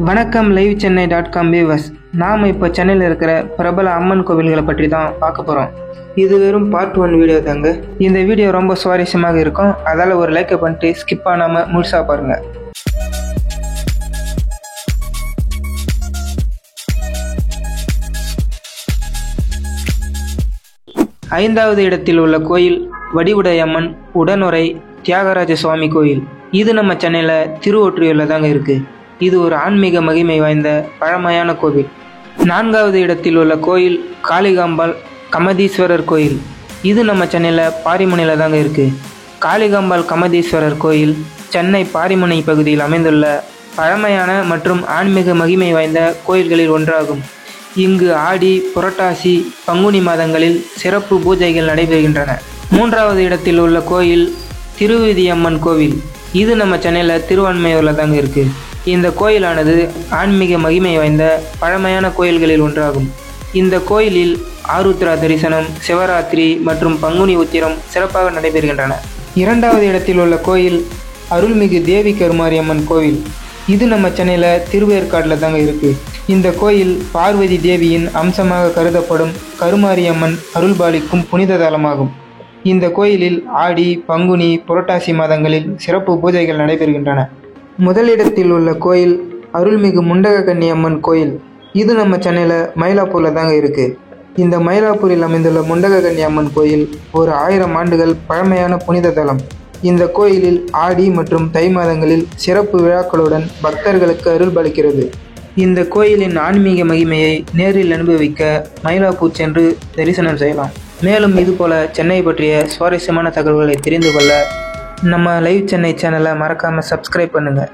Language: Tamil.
வணக்கம் livechennai.com viewers. நாம் இப்போ சென்னையில் இருக்கிற பிரபல அம்மன் கோவில்களை பற்றி தான் பார்க்க போகிறோம். இது வெறும் பார்ட் 1 வீடியோ தாங்க. இந்த வீடியோ ரொம்ப சுவாரஸ்யமாக இருக்கும். அதால் ஒரு லைக் பண்ணிட்டு ஸ்கிப் பண்ணாமல் முழுசாக பாருங்கள். ஐந்தாவது இடத்தில் உள்ள கோயில் வடிவுடையம்மன் உடனுறை தியாகராஜ சுவாமி கோயில். இது நம்ம சென்னையில் திருவொற்றியூரில் தாங்க இருக்குது. இது ஒரு ஆன்மீக மகிமை வாய்ந்த பழமையான கோவில். நான்காவது இடத்தில் உள்ள கோயில் காளிகாம்பாள் கமதீஸ்வரர் கோயில். இது நம்ம சென்னையில் பாரிமுனையில் தாங்க இருக்குது. காளிகாம்பாள் கமதீஸ்வரர் கோயில் சென்னை பாரிமுனை பகுதியில் அமைந்துள்ள பழமையான மற்றும் ஆன்மீக மகிமை வாய்ந்த கோயில்களில் ஒன்றாகும். இங்கு ஆடி, புரட்டாசி, பங்குனி மாதங்களில் சிறப்பு பூஜைகள் நடைபெறுகின்றன. மூன்றாவது இடத்தில் உள்ள கோயில் திருவிதியம்மன் கோவில். இது நம்ம சென்னையில் திருவான்மையூரில் தாங்க இருக்குது. இந்த கோயிலானது ஆன்மீக மகிமை வாய்ந்த பழமையான கோயில்களில் ஒன்றாகும். இந்த கோயிலில் ஆருத்ரா தரிசனம், சிவராத்திரி மற்றும் பங்குனி உத்திரம் சிறப்பாக நடைபெறுகின்றன. இரண்டாவது இடத்தில் உள்ள கோயில் அருள்மிகு தேவி கருமாரியம்மன் கோவில். இது நம்ம சென்னையில் திருவேற்காட்டில் தாங்க இருக்குது. இந்த கோயில் பார்வதி தேவியின் அம்சமாக கருதப்படும் கருமாரியம்மன் அருள்பாலிக்கும் புனித தலமாகும். இந்த கோயிலில் ஆடி, பங்குனி, புரட்டாசி மாதங்களில் சிறப்பு பூஜைகள் நடைபெறுகின்றன. முதலிடத்தில் உள்ள கோயில் அருள்மிகு முண்டகக்கன்னி அம்மன் கோயில். இது நம்ம சென்னையில் மயிலாப்பூரில் தாங்க இருக்குது. இந்த மயிலாப்பூரில் அமைந்துள்ள முண்டகக்கன்னி அம்மன் கோயில் ஒரு 1000 ஆண்டுகள் பழமையான புனித தலம். இந்த கோயிலில் ஆடி மற்றும் தை மாதங்களில் சிறப்பு விழாக்களுடன் பக்தர்களுக்கு அருள்பாலிக்கிறது. இந்த கோயிலின் ஆன்மீக மகிமையை நேரில் அனுபவிக்க மயிலாப்பூர் சென்று தரிசனம் செய்யலாம். மேலும் இதுபோல சென்னை பற்றிய சுவாரஸ்யமான தகவல்களை தெரிந்து கொள்ள நம்ம லைவ் சென்னை சேனலை மறக்காமல் சப்ஸ்கிரைப் பண்ணுங்கள்.